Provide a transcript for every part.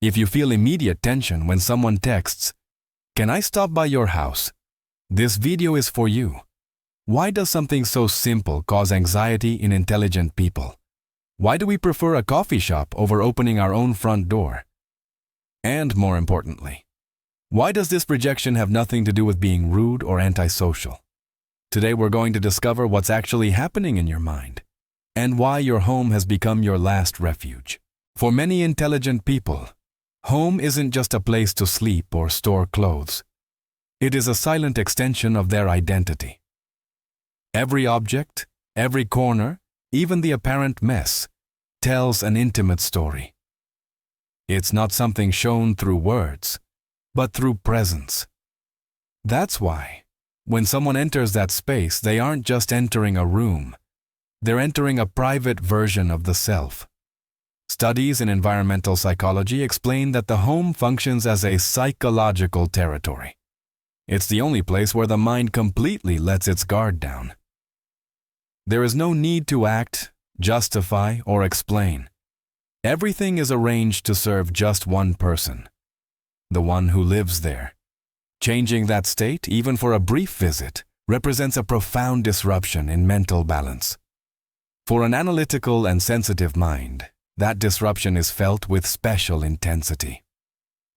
If you feel immediate tension when someone texts, "Can I stop by your house?" This video is for you. Why does something so simple cause anxiety in intelligent people? Why do we prefer a coffee shop over opening our own front door? And more importantly, why does this rejection have nothing to do with being rude or antisocial? Today we're going to discover what's actually happening in your mind and why your home has become your last refuge. For many intelligent people, home isn't just a place to sleep or store clothes. It is a silent extension of their identity. Every object, every corner, even the apparent mess, tells an intimate story. It's not something shown through words, but through presence. That's why, when someone enters that space, they aren't just entering a room. They're entering a private version of the self. Studies in environmental psychology explain that the home functions as a psychological territory. It's the only place where the mind completely lets its guard down. There is no need to act, justify, or explain. Everything is arranged to serve just one person, the one who lives there. Changing that state, even for a brief visit, represents a profound disruption in mental balance. For an analytical and sensitive mind, that disruption is felt with special intensity.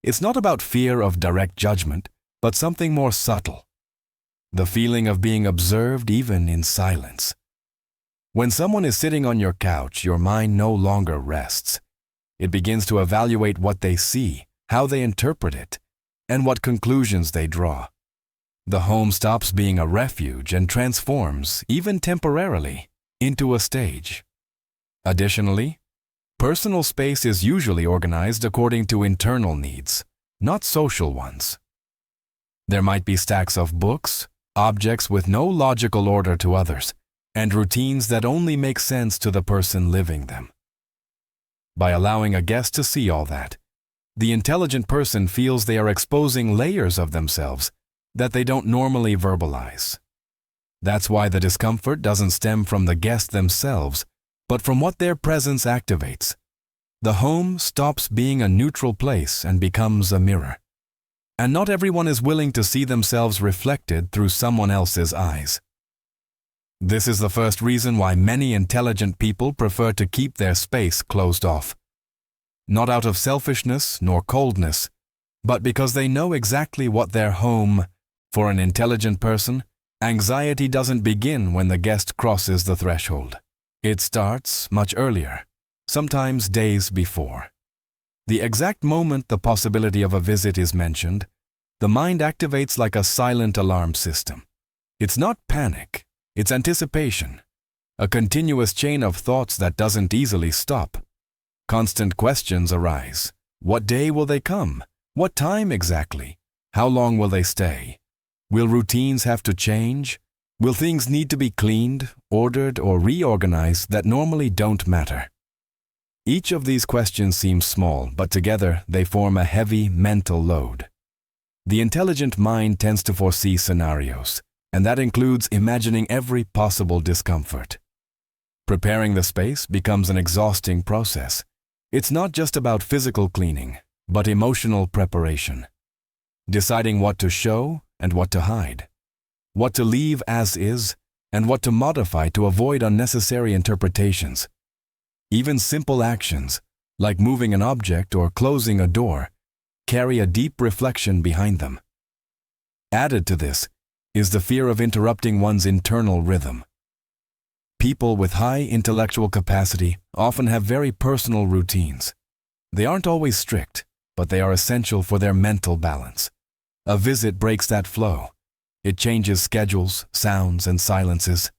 It's not about fear of direct judgment, but something more subtle. The feeling of being observed even in silence. When someone is sitting on your couch, your mind no longer rests. It begins to evaluate what they see, how they interpret it, and what conclusions they draw. The home stops being a refuge and transforms, even temporarily, into a stage. Additionally, personal space is usually organized according to internal needs, not social ones. There might be stacks of books, objects with no logical order to others, and routines that only make sense to the person living them. By allowing a guest to see all that, the intelligent person feels they are exposing layers of themselves that they don't normally verbalize. That's why the discomfort doesn't stem from the guest themselves, but from what their presence activates. The home stops being a neutral place and becomes a mirror. And not everyone is willing to see themselves reflected through someone else's eyes. This is the first reason why many intelligent people prefer to keep their space closed off. Not out of selfishness nor coldness, but because they know exactly what their home. For an intelligent person, anxiety doesn't begin when the guest crosses the threshold. It starts much earlier, sometimes days before. The exact moment the possibility of a visit is mentioned, the mind activates like a silent alarm system. It's not panic. It's anticipation, a continuous chain of thoughts that doesn't easily stop. Constant questions arise. What day will they come? What time exactly? How long will they stay? Will routines have to change? Will things need to be cleaned, ordered, or reorganized that normally don't matter? Each of these questions seems small, but together they form a heavy mental load. The intelligent mind tends to foresee scenarios, and that includes imagining every possible discomfort. Preparing the space becomes an exhausting process. It's not just about physical cleaning, but emotional preparation. Deciding what to show and what to hide, what to leave as is, and what to modify to avoid unnecessary interpretations. Even simple actions, like moving an object or closing a door, carry a deep reflection behind them. Added to this is the fear of interrupting one's internal rhythm. People with high intellectual capacity often have very personal routines. They aren't always strict, but they are essential for their mental balance. A visit breaks that flow. It changes schedules, sounds, and silences.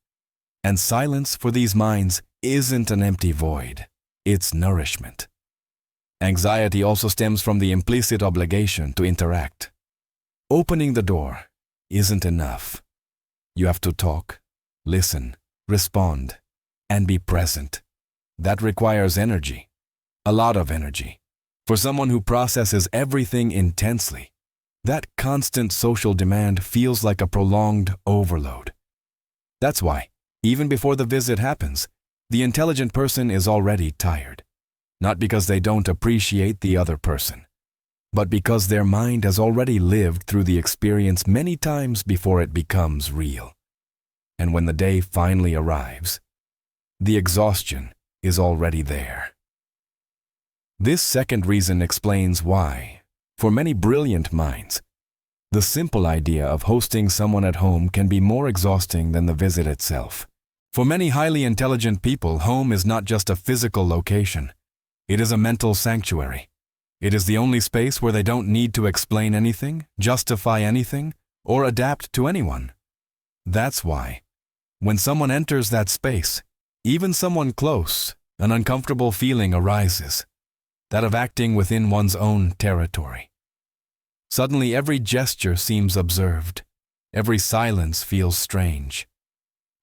And silence for these minds isn't an empty void. It's nourishment. Anxiety also stems from the implicit obligation to interact. Opening the door isn't enough. You have to talk, listen, respond, and be present. That requires energy, a lot of energy. For someone who processes everything intensely, that constant social demand feels like a prolonged overload. That's why, even before the visit happens, the intelligent person is already tired. not because they don't appreciate the other person, but because their mind has already lived through the experience many times before it becomes real. And when the day finally arrives, the exhaustion is already there. This second reason explains why, for many brilliant minds, the simple idea of hosting someone at home can be more exhausting than the visit itself. For many highly intelligent people, home is not just a physical location. It is a mental sanctuary. It is the only space where they don't need to explain anything, justify anything, or adapt to anyone. That's why, when someone enters that space, even someone close, an uncomfortable feeling arises, that of acting within one's own territory. Suddenly every gesture seems observed. Every silence feels strange.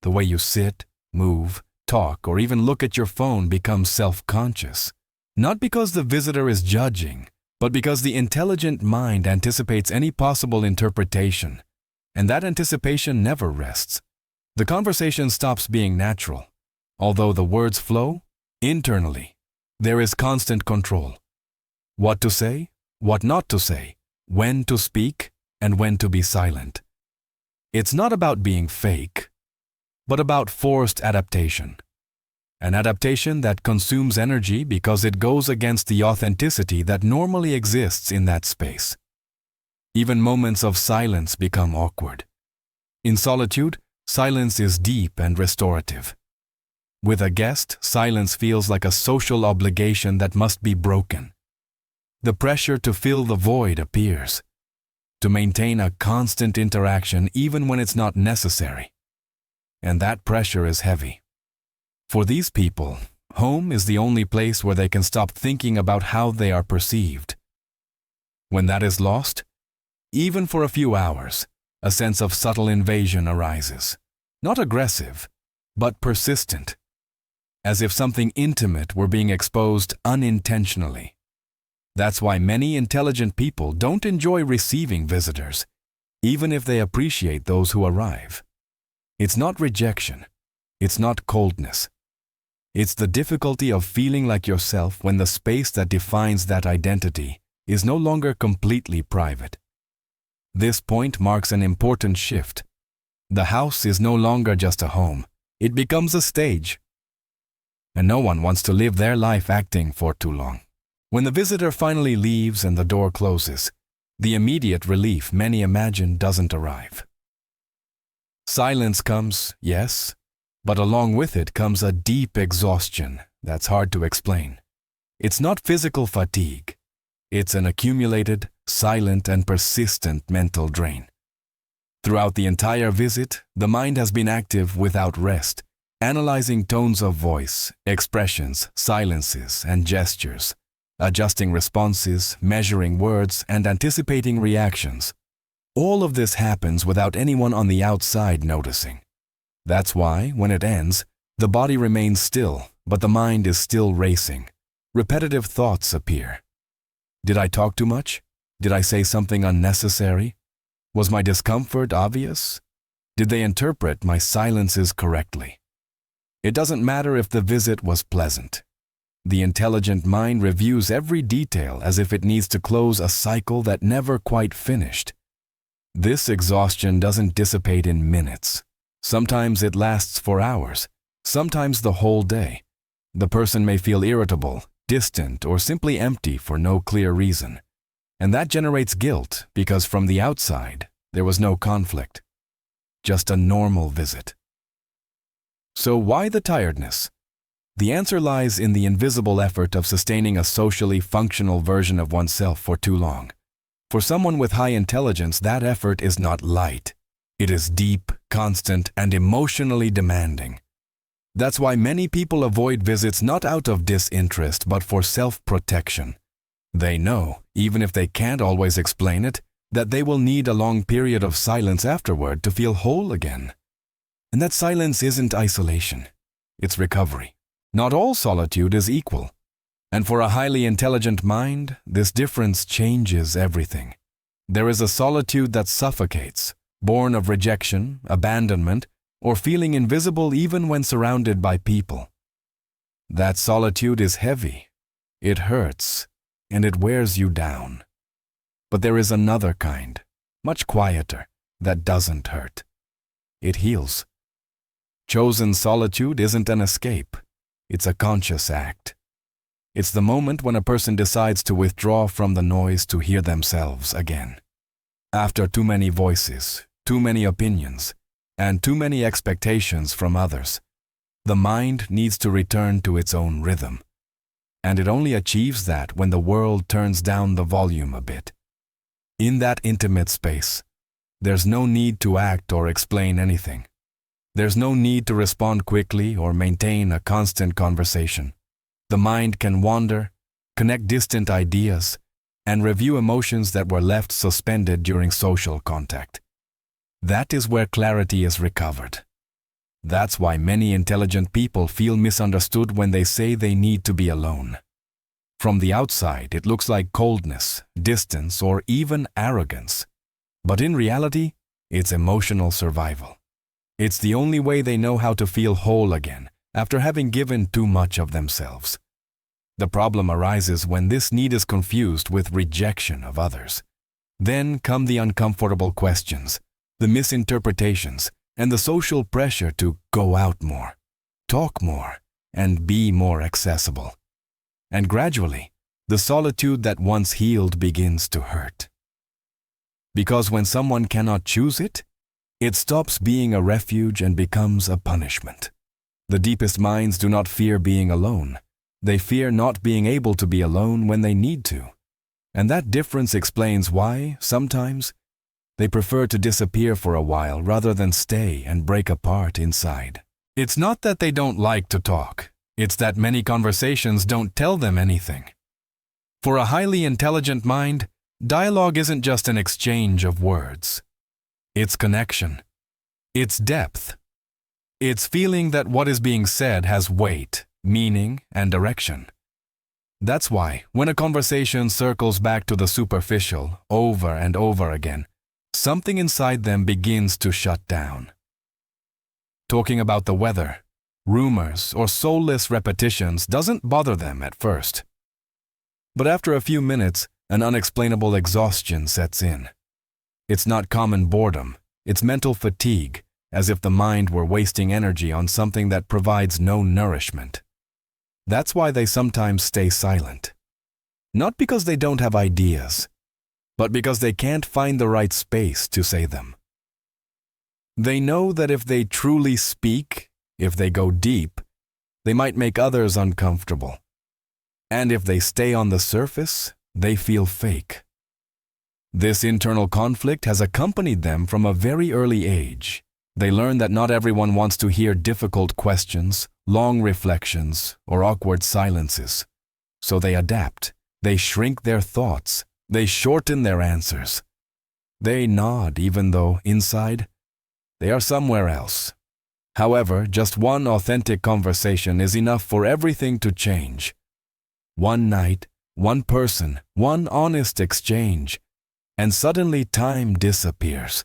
The way you sit, move, talk, or even look at your phone becomes self-conscious. Not because the visitor is judging, but because the intelligent mind anticipates any possible interpretation, and that anticipation never rests. The conversation stops being natural. Although the words flow, internally, there is constant control. What to say, what not to say, when to speak, and when to be silent. It's not about being fake, but about forced adaptation. An adaptation that consumes energy because it goes against the authenticity that normally exists in that space. Even moments of silence become awkward. In solitude, silence is deep and restorative. With a guest, silence feels like a social obligation that must be broken. The pressure to fill the void appears, to maintain a constant interaction even when it's not necessary. And that pressure is heavy. For these people, home is the only place where they can stop thinking about how they are perceived. When that is lost, even for a few hours, a sense of subtle invasion arises. Not aggressive, but persistent. As if something intimate were being exposed unintentionally. That's why many intelligent people don't enjoy receiving visitors, even if they appreciate those who arrive. It's not rejection. It's not coldness. It's the difficulty of feeling like yourself when the space that defines that identity is no longer completely private. This point marks an important shift. The house is no longer just a home. It becomes a stage. And no one wants to live their life acting for too long. When the visitor finally leaves and the door closes, the immediate relief many imagine doesn't arrive. Silence comes, yes, but along with it comes a deep exhaustion that's hard to explain. It's not physical fatigue. It's an accumulated, silent, and persistent mental drain. Throughout the entire visit, the mind has been active without rest, analyzing tones of voice, expressions, silences, and gestures, adjusting responses, measuring words, and anticipating reactions. All of this happens without anyone on the outside noticing. That's why, when it ends, the body remains still, but the mind is still racing. Repetitive thoughts appear. Did I talk too much? Did I say something unnecessary? Was my discomfort obvious? Did they interpret my silences correctly? It doesn't matter if the visit was pleasant. The intelligent mind reviews every detail as if it needs to close a cycle that never quite finished. This exhaustion doesn't dissipate in minutes. Sometimes it lasts for hours, sometimes the whole day. The person may feel irritable, distant, or simply empty for no clear reason. And that generates guilt because from the outside, there was no conflict. Just a normal visit. So why the tiredness? The answer lies in the invisible effort of sustaining a socially functional version of oneself for too long. For someone with high intelligence, that effort is not light. It is deep, constant, and emotionally demanding. That's why many people avoid visits not out of disinterest but for self-protection. They know, even if they can't always explain it, that they will need a long period of silence afterward to feel whole again. And that silence isn't isolation. It's recovery. Not all solitude is equal. And for a highly intelligent mind, this difference changes everything. There is a solitude that suffocates, born of rejection, abandonment, or feeling invisible even when surrounded by people. That solitude is heavy, It hurts, and it wears you down. But there is another kind, much quieter, that doesn't hurt. It heals. Chosen solitude isn't an escape. It's a conscious act. It's the moment when a person decides to withdraw from the noise to hear themselves again. After too many voices, too many opinions, and too many expectations from others, the mind needs to return to its own rhythm. And it only achieves that when the world turns down the volume a bit. In that intimate space, there's no need to act or explain anything. There's no need to respond quickly or maintain a constant conversation. The mind can wander, connect distant ideas, and review emotions that were left suspended during social contact. That is where clarity is recovered. That's why many intelligent people feel misunderstood when they say they need to be alone. From the outside, it looks like coldness, distance, or even arrogance. But in reality, it's emotional survival. It's the only way they know how to feel whole again after having given too much of themselves. The problem arises when this need is confused with rejection of others. Then come the uncomfortable questions, the misinterpretations, and the social pressure to go out more, talk more, and be more accessible. And gradually, the solitude that once healed begins to hurt. Because when someone cannot choose it, it stops being a refuge and becomes a punishment. The deepest minds do not fear being alone. They fear not being able to be alone when they need to. And that difference explains why, sometimes, they prefer to disappear for a while rather than stay and break apart inside. It's not that they don't like to talk. It's that many conversations don't tell them anything. For a highly intelligent mind, dialogue isn't just an exchange of words. It's connection. It's depth. It's feeling that what is being said has weight, meaning, and direction. That's why, when a conversation circles back to the superficial over and over again, something inside them begins to shut down. Talking about the weather, rumors, or soulless repetitions doesn't bother them at first. But after a few minutes, an unexplainable exhaustion sets in. It's not common boredom, it's mental fatigue, as if the mind were wasting energy on something that provides no nourishment. That's why they sometimes stay silent. Not because they don't have ideas, but because they can't find the right space to say them. They know that if they truly speak, if they go deep, they might make others uncomfortable. And if they stay on the surface, they feel fake. This internal conflict has accompanied them from a very early age. They learn that not everyone wants to hear difficult questions, long reflections, or awkward silences. So they adapt. They shrink their thoughts. They shorten their answers. They nod even though, inside, they are somewhere else. However, just one authentic conversation is enough for everything to change. One night, one person, one honest exchange, and suddenly time disappears.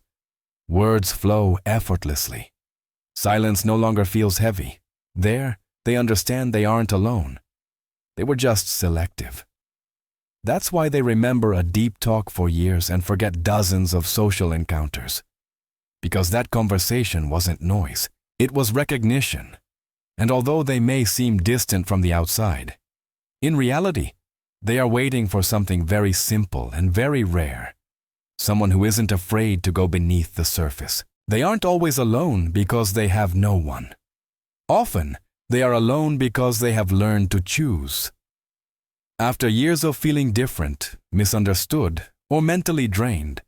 Words flow effortlessly. Silence no longer feels heavy. There, they understand they aren't alone. They were just selective. That's why they remember a deep talk for years and forget dozens of social encounters. Because that conversation wasn't noise, it was recognition. And although they may seem distant from the outside, in reality, they are waiting for something very simple and very rare. Someone who isn't afraid to go beneath the surface. They aren't always alone because they have no one. Often, they are alone because they have learned to choose. After years of feeling different, misunderstood, or mentally drained,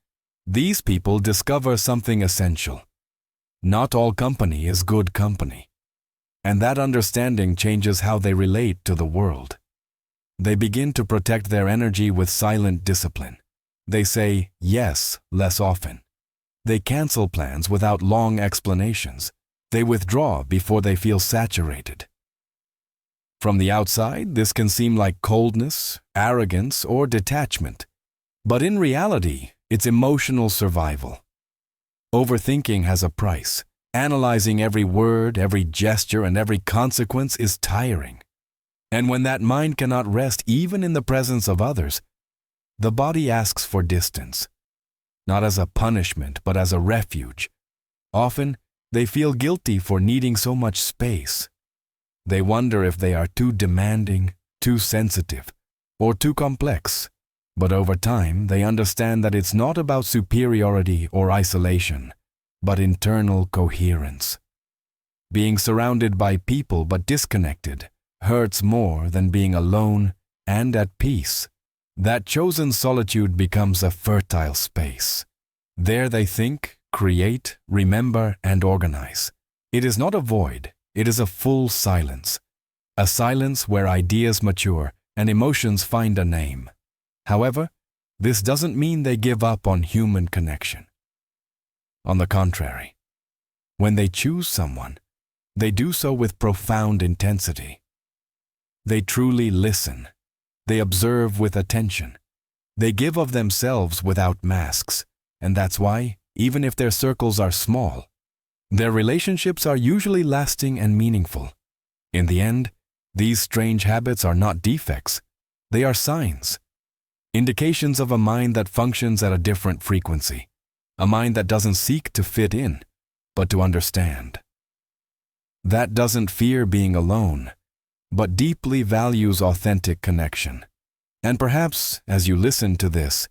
these people discover something essential. Not all company is good company. And that understanding changes how they relate to the world. They begin to protect their energy with silent discipline. They say yes less often. They cancel plans without long explanations. They withdraw before they feel saturated. From the outside, this can seem like coldness, arrogance, or detachment. But in reality, it's emotional survival. Overthinking has a price. Analyzing every word, every gesture, and every consequence is tiring. And when that mind cannot rest even in the presence of others, the body asks for distance, not as a punishment, but as a refuge. Often, they feel guilty for needing so much space. They wonder if they are too demanding, too sensitive, or too complex. But over time, they understand that it's not about superiority or isolation, but internal coherence. Being surrounded by people but disconnected hurts more than being alone and at peace. That chosen solitude becomes a fertile space. There they think, create, remember, and organize. It is not a void, it is a full silence. A silence where ideas mature and emotions find a name. However, this doesn't mean they give up on human connection. On the contrary, when they choose someone, they do so with profound intensity. They truly listen. They observe with attention. They give of themselves without masks, and that's why, even if their circles are small, their relationships are usually lasting and meaningful. In the end, these strange habits are not defects. They are signs, indications of a mind that functions at a different frequency, a mind that doesn't seek to fit in, but to understand. That doesn't fear being alone, but deeply values authentic connection. And perhaps, as you listen to this,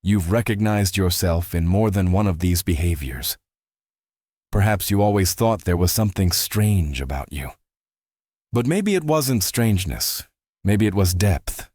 you've recognized yourself in more than one of these behaviors. Perhaps you always thought there was something strange about you. But maybe it wasn't strangeness. Maybe it was depth.